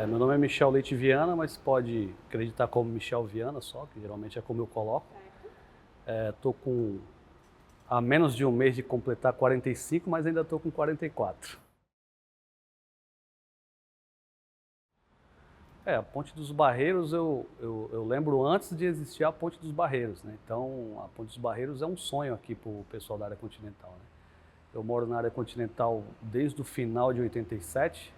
Meu nome é Michel Leite Viana, mas pode acreditar como Michel Viana só, que geralmente é como eu coloco. Estou com há menos de um mês de completar 45, mas ainda estou com 44. A Ponte dos Barreiros, eu lembro antes de existir a Ponte dos Barreiros, né? Então, a Ponte dos Barreiros é um sonho aqui para o pessoal da área continental, né? Eu moro na área continental desde o final de 87,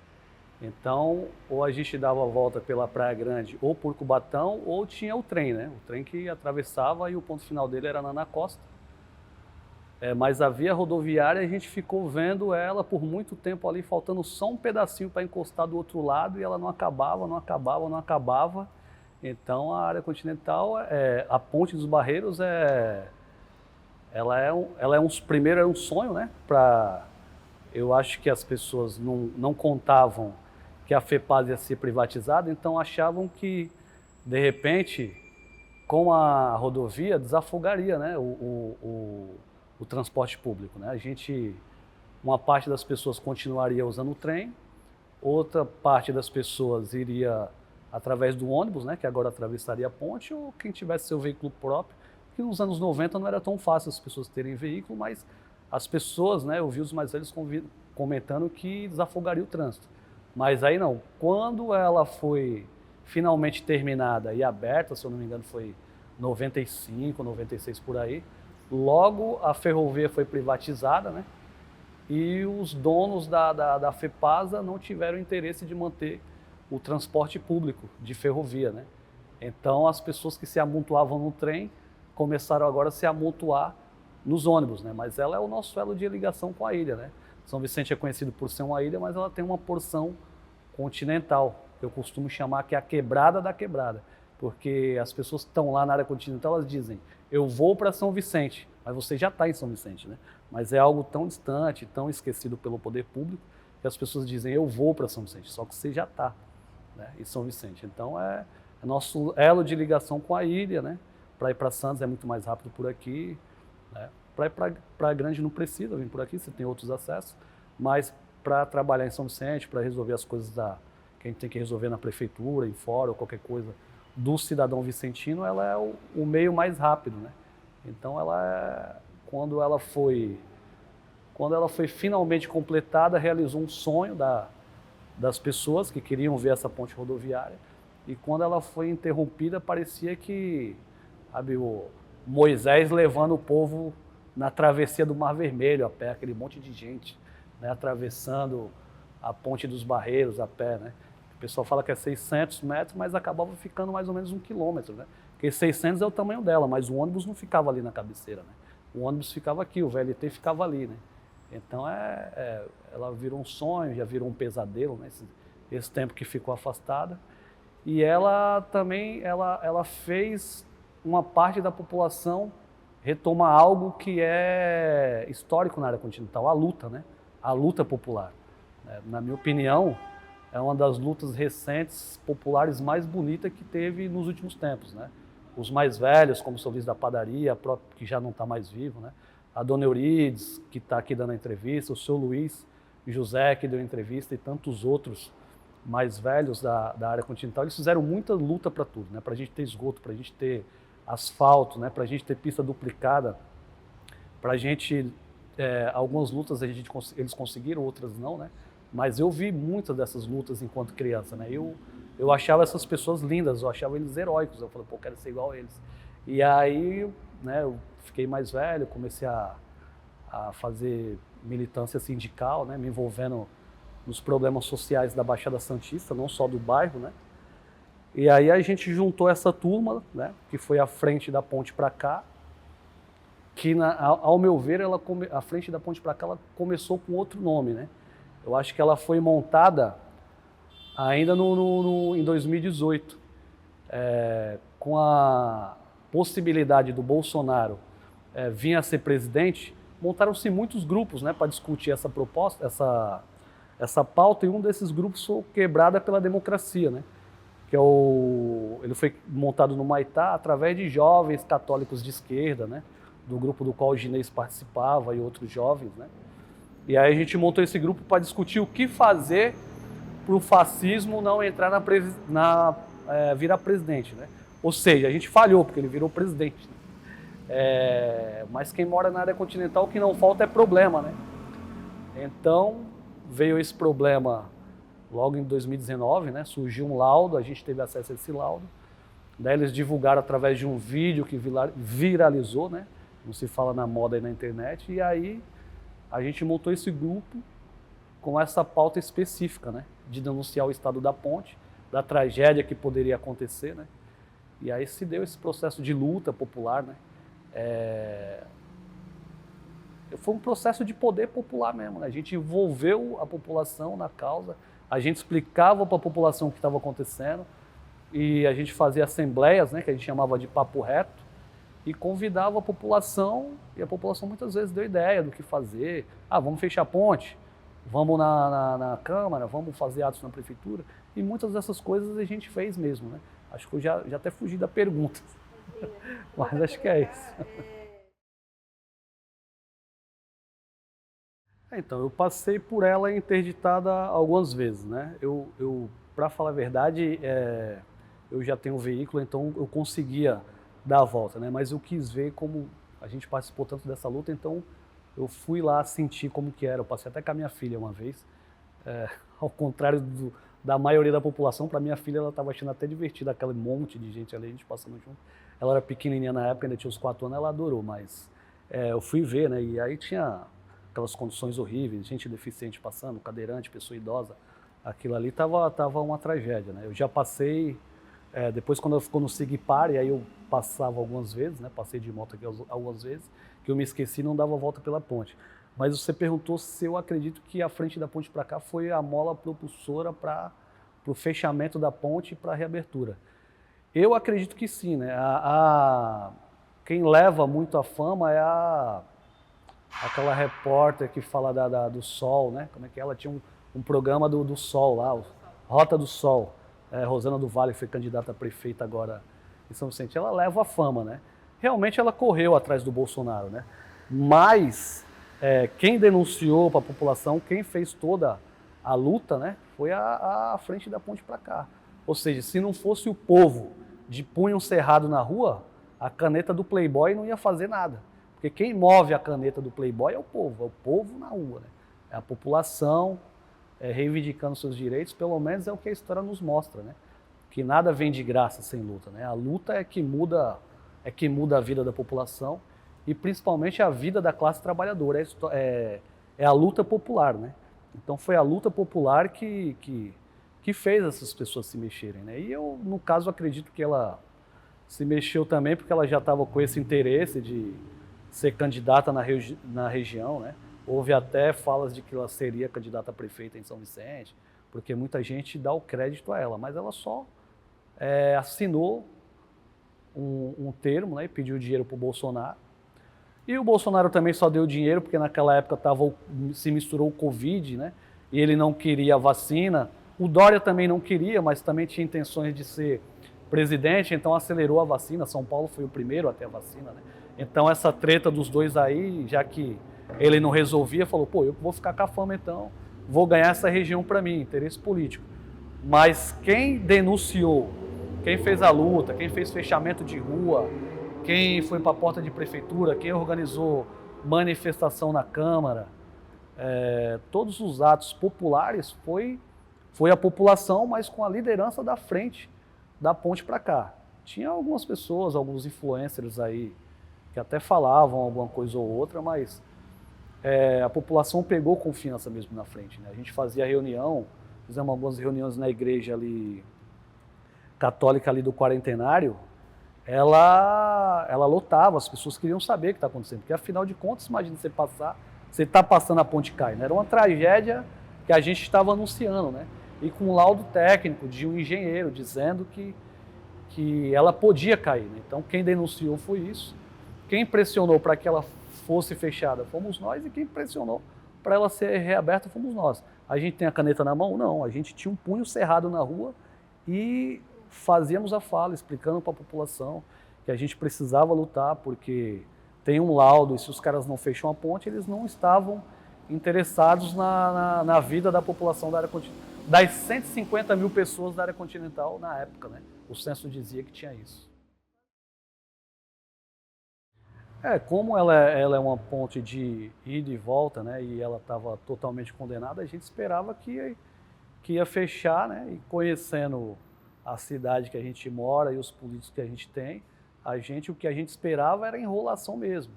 então ou a gente dava a volta pela Praia Grande ou por Cubatão, ou tinha o trem, né? O trem que atravessava e o ponto final dele era na Ana Costa. Mas a via rodoviária a gente ficou vendo ela por muito tempo ali, faltando só um pedacinho para encostar do outro lado e ela não acabava, não acabava, não acabava. Então a área continental, a Ponte dos Barreiros primeiro era um sonho, né? Eu acho que as pessoas não contavam que a FEPASA ia ser privatizada, então achavam que, de repente, com a rodovia, desafogaria, né, o transporte público, né? Uma parte das pessoas continuaria usando o trem, outra parte das pessoas iria através do ônibus, né, que agora atravessaria a ponte, ou quem tivesse seu veículo próprio, que nos anos 90 não era tão fácil as pessoas terem veículo, mas as pessoas, né, eu vi os mais velhos comentando que desafogaria o trânsito. Mas aí não, quando ela foi finalmente terminada e aberta, se eu não me engano foi 95, 96 por aí, logo a ferrovia foi privatizada, né? E os donos da FEPASA não tiveram interesse de manter o transporte público de ferrovia, né? Então as pessoas que se amontoavam no trem começaram agora a se amontoar nos ônibus, né? Mas ela é o nosso elo de ligação com a ilha, né? São Vicente é conhecido por ser uma ilha, mas ela tem uma porção continental. Eu costumo chamar que é a quebrada da quebrada, porque as pessoas que estão lá na área continental, elas dizem, eu vou para São Vicente, mas você já está em São Vicente, né? Mas é algo tão distante, tão esquecido pelo poder público, que as pessoas dizem, eu vou para São Vicente, só que você já está, né, em São Vicente. Então é nosso elo de ligação com a ilha, né? Para ir para Santos é muito mais rápido por aqui, né? Para ir para Praia Grande não precisa vir por aqui, você tem outros acessos, mas para trabalhar em São Vicente, para resolver as coisas que a gente tem que resolver na prefeitura, em fora, ou qualquer coisa do cidadão vicentino, ela é o meio mais rápido, né? Então quando ela foi finalmente completada, realizou um sonho das pessoas que queriam ver essa ponte rodoviária, e quando ela foi interrompida, parecia que, sabe, o Moisés levando o povo na travessia do Mar Vermelho a pé, aquele monte de gente, né, atravessando a Ponte dos Barreiros a pé, né? O pessoal fala que é 600 metros, mas acabava ficando mais ou menos 1 quilômetro, né? Porque 600 é o tamanho dela, mas o ônibus não ficava ali na cabeceira, né? O ônibus ficava aqui, o VLT ficava ali, né? Então ela virou um sonho, já virou um pesadelo, né? Esse tempo que ficou afastada. E ela também, ela fez uma parte da população retomar algo que é histórico na área continental, a luta, né? A luta popular. Na minha opinião, é uma das lutas recentes, populares mais bonitas que teve nos últimos tempos, né? Os mais velhos, como o seu Luiz da Padaria, que já não está mais vivo, né? A dona Eurides, que está aqui dando a entrevista, o seu Luiz José, que deu entrevista, e tantos outros mais velhos da área continental, eles fizeram muita luta para tudo, né? Para a gente ter esgoto, para a gente ter asfalto, né? Para a gente ter pista duplicada, para a gente... algumas lutas eles conseguiram, outras não, né? Mas eu vi muitas dessas lutas enquanto criança, né? Eu achava essas pessoas lindas, eu achava eles heróicos, eu falei, pô, eu quero ser igual a eles. E aí, né, eu fiquei mais velho, comecei a fazer militância sindical, né, me envolvendo nos problemas sociais da Baixada Santista, não só do bairro, né? E aí a gente juntou essa turma, né, que foi à frente da ponte para cá, que ao meu ver, a frente da ponte para cá, ela começou com outro nome, né? Eu acho que ela foi montada ainda em 2018, com a possibilidade do Bolsonaro vir a ser presidente. Montaram-se muitos grupos, né, para discutir essa proposta, essa pauta, e um desses grupos foi Quebrada pela Democracia, né? Que ele foi montado no Maitá através de jovens católicos de esquerda, né? Do grupo do qual o Ginês participava e outros jovens, né? E aí a gente montou esse grupo para discutir o que fazer para o fascismo não entrar virar presidente, né? Ou seja, a gente falhou, porque ele virou presidente. Mas quem mora na área continental, o que não falta é problema, né? Então, veio esse problema logo em 2019, né? Surgiu um laudo, a gente teve acesso a esse laudo. Daí eles divulgaram através de um vídeo que viralizou, né? Não se fala na moda e na internet. E aí a gente montou esse grupo com essa pauta específica, né? De denunciar o estado da ponte, da tragédia que poderia acontecer, né? E aí se deu esse processo de luta popular, né? Foi um processo de poder popular mesmo, né? A gente envolveu a população na causa, a gente explicava para a população o que estava acontecendo e a gente fazia assembleias, né? Que a gente chamava de papo reto e convidava a população e a população muitas vezes deu ideia do que fazer. Vamos fechar a ponte, vamos na Câmara, vamos fazer atos na Prefeitura e muitas dessas coisas a gente fez mesmo, né? Acho que eu já até fugi da pergunta, mas acho que é isso. Então, eu passei por ela interditada algumas vezes, né? Para falar a verdade, eu já tenho um veículo, então eu conseguia dar a volta, né? Mas eu quis ver como a gente participou tanto dessa luta, então eu fui lá sentir como que era. Eu passei até com a minha filha uma vez, ao contrário da maioria da população, para minha filha ela estava achando até divertido aquele monte de gente ali, a gente passando junto. Ela era pequenininha na época, ainda tinha uns 4 anos, ela adorou, mas eu fui ver, né? E aí tinha aquelas condições horríveis, gente deficiente passando, cadeirante, pessoa idosa, aquilo ali tava uma tragédia, né? Eu já passei, depois quando eu ficou no Sigpar, e aí eu passava algumas vezes, né? Passei de moto aqui algumas vezes, que eu me esqueci e não dava a volta pela ponte. Mas você perguntou se eu acredito que a frente da ponte para cá foi a mola propulsora para o fechamento da ponte e para a reabertura. Eu acredito que sim, né? Quem leva muito a fama é aquela repórter que fala do Sol, né? Como é que é? Ela tinha um programa do Sol lá, Rota do Sol. Rosana do Vale, que foi candidata a prefeita agora em São Vicente. Ela leva a fama, né? Realmente ela correu atrás do Bolsonaro, né? Mas quem denunciou para a população, quem fez toda a luta, né? Foi a frente da ponte para cá. Ou seja, se não fosse o povo de punho cerrado na rua, a caneta do Playboy não ia fazer nada. Porque quem move a caneta do Playboy é o povo na rua, né? É a população reivindicando seus direitos, pelo menos é o que a história nos mostra, né? Que nada vem de graça sem luta, né? A luta é que muda a vida da população e principalmente a vida da classe trabalhadora, é a luta popular, né? Então foi a luta popular que fez essas pessoas se mexerem, né? E eu, no caso, acredito que ela se mexeu também porque ela já estava com esse interesse de ser candidata na região, né? Houve até falas de que ela seria candidata a prefeita em São Vicente, porque muita gente dá o crédito a ela, mas ela só assinou um termo, né, e pediu dinheiro para o Bolsonaro. E o Bolsonaro também só deu dinheiro porque naquela época se misturou o Covid, né? E ele não queria a vacina. O Dória também não queria, mas também tinha intenções de ser presidente, então acelerou a vacina. São Paulo foi o primeiro a ter a vacina, né? Então essa treta dos dois aí, já que ele não resolvia, falou, pô, eu vou ficar com a fama então, vou ganhar essa região para mim, interesse político. Mas quem denunciou, quem fez a luta, quem fez fechamento de rua, quem foi para a porta de prefeitura, quem organizou manifestação na Câmara, todos os atos populares foi a população, mas com a liderança da frente da ponte para cá. Tinha algumas pessoas, alguns influencers aí, que até falavam alguma coisa ou outra, mas a população pegou confiança mesmo na frente, né? A gente fazia reunião, fizemos algumas reuniões na igreja ali, católica ali do Quarentenário, ela lotava, as pessoas queriam saber o que está acontecendo, porque afinal de contas, imagina você está passando a ponte cai, né? Era uma tragédia que a gente estava anunciando, né? E com um laudo técnico de um engenheiro dizendo que ela podia cair, né? Então quem denunciou foi isso, quem pressionou para que ela fosse fechada fomos nós e quem pressionou para ela ser reaberta fomos nós. A gente tem a caneta na mão? Não, a gente tinha um punho cerrado na rua e fazíamos a fala, explicando para a população que a gente precisava lutar porque tem um laudo e se os caras não fecham a ponte, eles não estavam interessados na vida da população da área das 150 mil pessoas da área continental na época, né? O censo dizia que tinha isso. Como ela é uma ponte de ida e volta, né? E ela estava totalmente condenada, a gente esperava que ia fechar, né? E conhecendo a cidade que a gente mora e os políticos que a gente tem, o que a gente esperava era enrolação mesmo.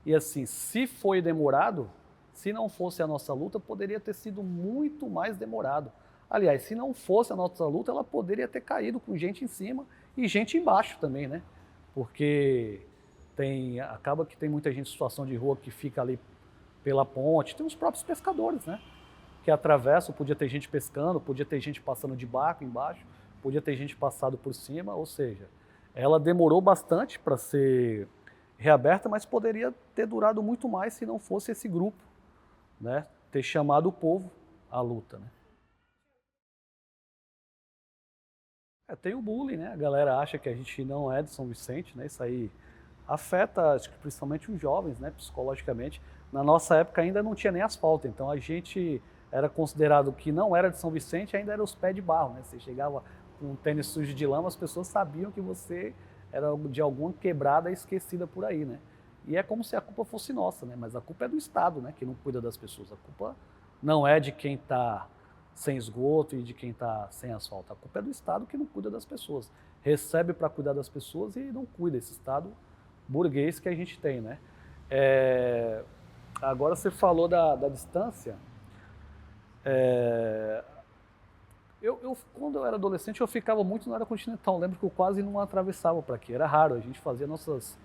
E assim, se foi demorado, se não fosse a nossa luta, poderia ter sido muito mais demorado. Aliás, se não fosse a nossa luta, ela poderia ter caído com gente em cima e gente embaixo também, né? Porque acaba que tem muita gente em situação de rua que fica ali pela ponte, tem os próprios pescadores, né? Que atravessam, podia ter gente pescando, podia ter gente passando de barco embaixo, podia ter gente passado por cima, ou seja, ela demorou bastante para ser reaberta, mas poderia ter durado muito mais se não fosse esse grupo, né? Ter chamado o povo à luta, né? Tem o bullying, né? A galera acha que a gente não é de São Vicente, né? Isso aí afeta, acho que principalmente os jovens, né? Psicologicamente. Na nossa época ainda não tinha nem asfalto, então a gente era considerado que não era de São Vicente, ainda era os pés de barro, né? Você chegava com um tênis sujo de lama, as pessoas sabiam que você era de alguma quebrada esquecida por aí, né? E é como se a culpa fosse nossa, né? Mas a culpa é do Estado, né? Que não cuida das pessoas. A culpa não é de quem está sem esgoto e de quem está sem asfalto. A culpa é do Estado que não cuida das pessoas. Recebe para cuidar das pessoas e não cuida. Esse Estado burguês que a gente tem, né? Agora você falou da distância. Quando eu era adolescente, eu ficava muito na área continental. Eu lembro que eu quase não atravessava para aqui. Era raro, a gente fazia nossas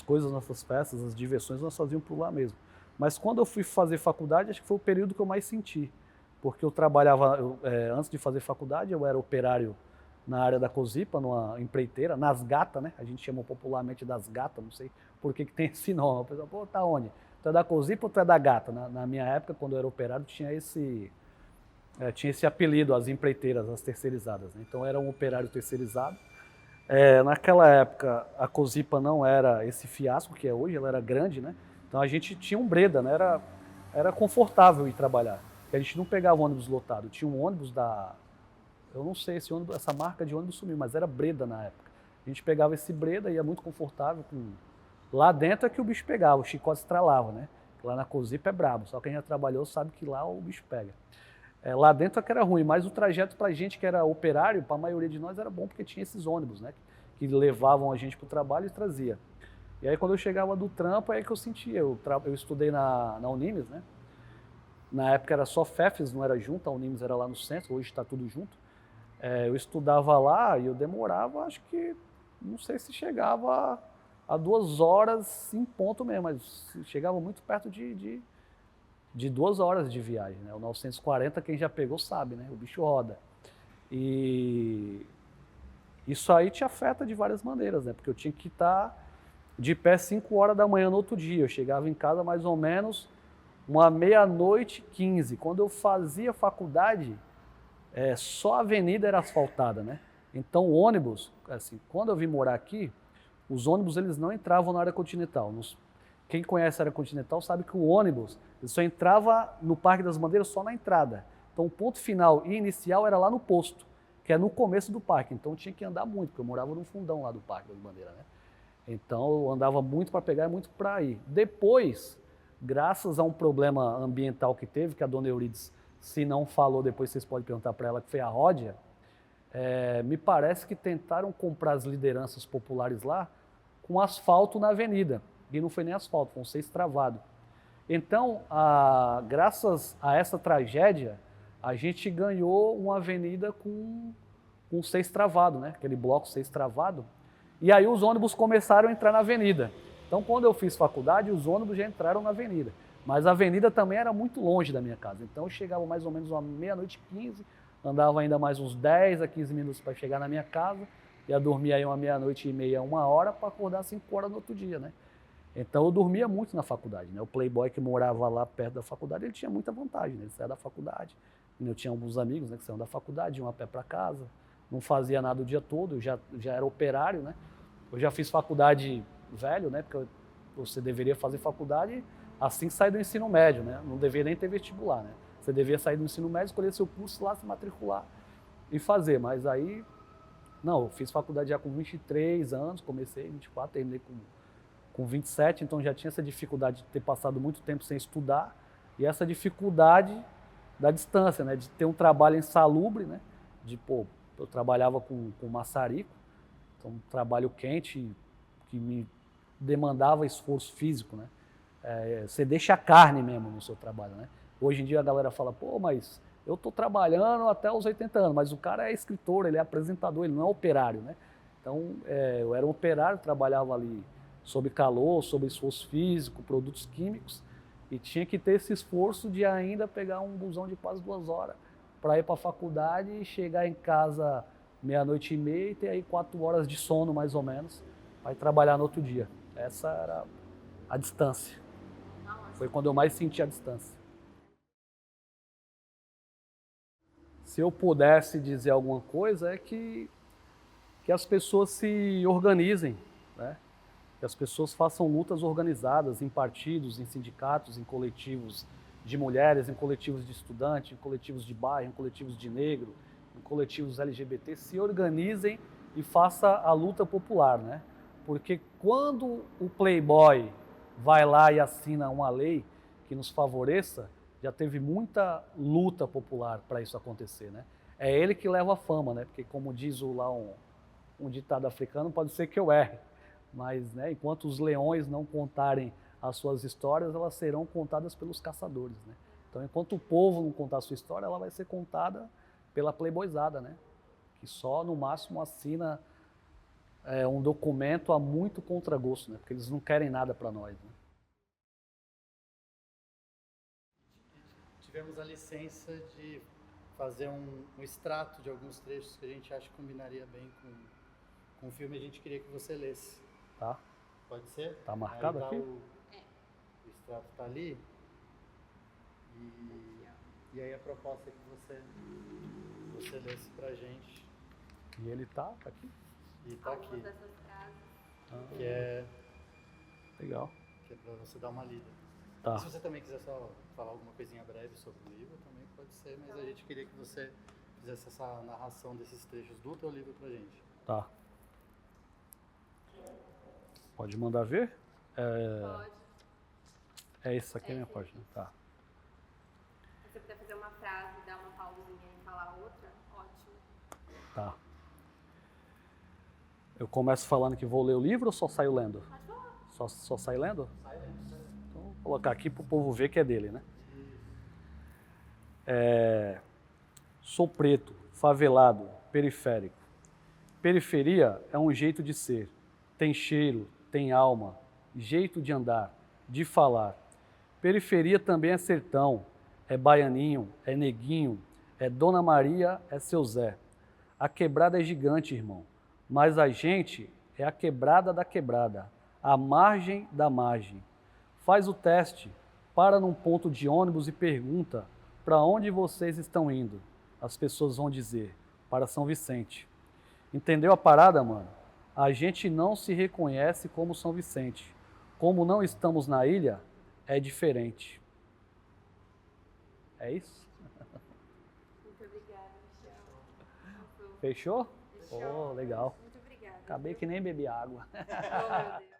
coisas, nossas festas, as diversões, nós fazíamos por lá mesmo. Mas quando eu fui fazer faculdade, acho que foi o período que eu mais senti. Porque eu trabalhava, antes de fazer faculdade, eu era operário na área da Cosipa, numa empreiteira, nas gatas, né? A gente chama popularmente das gatas, não sei por que tem esse nome. O pessoal, pô, tá onde? Tu é da Cosipa ou tu é da gata? Na minha época, quando eu era operário, tinha esse apelido, as empreiteiras, as terceirizadas, né? Então eu era um operário terceirizado. Naquela época, a Cosipa não era esse fiasco que é hoje, ela era grande, né? Então a gente tinha um Breda, né? Era confortável ir trabalhar. A gente não pegava ônibus lotado, tinha um ônibus eu não sei, essa marca de ônibus sumiu, mas era Breda na época. A gente pegava esse Breda, ia muito confortável. Lá dentro é que o bicho pegava, o chicote estralava, né? Lá na Cosipa é brabo, só quem já trabalhou sabe que lá o bicho pega. Lá dentro é que era ruim, mas o trajeto pra gente que era operário, para a maioria de nós era bom, porque tinha esses ônibus, né? Que levavam a gente pro trabalho e trazia. E aí quando eu chegava do trampo, é aí que eu sentia. Eu estudei na Unimes, né? Na época era só FEFES, não era junto, a Unimes era lá no centro, hoje está tudo junto. Eu estudava lá e eu demorava, acho que, não sei se chegava a 2 horas em ponto mesmo, mas chegava muito perto de 2 horas de viagem, né? O 940, quem já pegou sabe, né? O bicho roda. E isso aí te afeta de várias maneiras, né? Porque eu tinha que estar de pé 5 horas da manhã no outro dia. Eu chegava em casa mais ou menos uma 00:15. Quando eu fazia faculdade, só a avenida era asfaltada, né? Então o ônibus, assim, quando eu vim morar aqui, os ônibus eles não entravam na área continental. Quem conhece a área continental sabe que o ônibus ele só entrava no Parque das Bandeiras só na entrada. Então o ponto final e inicial era lá no posto, que é no começo do parque. Então tinha que andar muito, porque eu morava no fundão lá do Parque das Bandeiras, né? Então eu andava muito para pegar e muito para ir. Depois, graças a um problema ambiental que teve, que a dona Eurides, se não falou, depois vocês podem perguntar para ela, que foi a Ródia, me parece que tentaram comprar as lideranças populares lá com asfalto na avenida. E não foi nem asfalto, foi um 6 travado. Então, graças a essa tragédia, a gente ganhou uma avenida com 6 travado, né? Aquele bloco 6 travado. E aí os ônibus começaram a entrar na avenida. Então, quando eu fiz faculdade, os ônibus já entraram na avenida. Mas a avenida também era muito longe da minha casa. Então, eu chegava mais ou menos uma 00:15, andava ainda mais uns 10 a 15 minutos para chegar na minha casa, ia dormir aí uma 00:30, 1 hora, para acordar às 5 horas no outro dia, né? Então eu dormia muito na faculdade, né? O playboy que morava lá perto da faculdade, ele tinha muita vantagem, né? Ele saía da faculdade, eu tinha alguns amigos, né, que saíam da faculdade, iam a pé para casa, não fazia nada o dia todo, eu já era operário, né? Eu já fiz faculdade velho, né? Porque você deveria fazer faculdade assim que sair do ensino médio, né? Não deveria nem ter vestibular, né? Você devia sair do ensino médio, escolher seu curso lá, se matricular e fazer. Mas aí, não, eu fiz faculdade já com 23 anos, comecei 24, terminei com 27, então já tinha essa dificuldade de ter passado muito tempo sem estudar e essa dificuldade da distância, né, de ter um trabalho insalubre, né, eu trabalhava com maçarico, então um trabalho quente que me demandava esforço físico, né, você deixa a carne mesmo no seu trabalho, né. Hoje em dia a galera fala, pô, mas eu estou trabalhando até os 80 anos, mas o cara é escritor, ele é apresentador, ele não é operário, né. Então, eu era um operário, trabalhava ali sob calor, sob esforço físico, produtos químicos, e tinha que ter esse esforço de ainda pegar um busão de quase 2 horas para ir para a faculdade e chegar em casa meia-noite e meia e ter aí 4 horas de sono, mais ou menos, para ir trabalhar no outro dia. Essa era a distância. Foi quando eu mais senti a distância. Se eu pudesse dizer alguma coisa, é que as pessoas se organizem, né? Que as pessoas façam lutas organizadas em partidos, em sindicatos, em coletivos de mulheres, em coletivos de estudantes, em coletivos de bairro, em coletivos de negro, em coletivos LGBT, se organizem e façam a luta popular, né? Porque quando o playboy vai lá e assina uma lei que nos favoreça, já teve muita luta popular para isso acontecer, né? É ele que leva a fama, né? Porque como diz um ditado africano, pode ser que eu erre, mas, né, enquanto os leões não contarem as suas histórias, elas serão contadas pelos caçadores, né? Então, enquanto o povo não contar a sua história, ela vai ser contada pela playboyzada, né? Que só, no máximo, assina um documento a muito contragosto, né? Porque eles não querem nada para nós, né? Tivemos a licença de fazer um extrato de alguns trechos que a gente acha que combinaria bem com o filme, a gente queria que você lesse. Tá? Pode ser? Tá marcado aí aqui? O extrato está ali. E aí a proposta é que você lesse pra gente. E ele tá aqui? E tá aqui. Dessas frases. Que é Legal. que é para você dar uma lida. Tá. Se você também quiser só falar alguma coisinha breve sobre o livro, também pode ser, mas a gente queria que você fizesse essa narração desses trechos do teu livro pra gente. Tá. Pode mandar ver? Pode. É esse aqui a minha página. Tá. Se você puder fazer uma frase, dar uma pausinha e falar outra, ótimo. Tá. Eu começo falando que vou ler o livro ou só saio lendo? Pode falar. Só saio lendo? Sai lendo. Então, vou colocar aqui para o povo ver que é dele, né? Sou preto, favelado, periférico. Periferia é um jeito de ser. Tem cheiro, tem alma, jeito de andar, de falar. Periferia também é sertão, é baianinho, é neguinho, é Dona Maria, é seu Zé. A quebrada é gigante, irmão, mas a gente é a quebrada da quebrada, a margem da margem. Faz o teste, para num ponto de ônibus e pergunta para onde vocês estão indo. As pessoas vão dizer, para São Vicente. Entendeu a parada, mano? A gente não se reconhece como São Vicente. Como não estamos na ilha, é diferente. É isso? Muito obrigada, Michel. Fechou? Fechou. Oh, legal. Muito obrigada. Acabei que nem bebi água. Oh, meu Deus.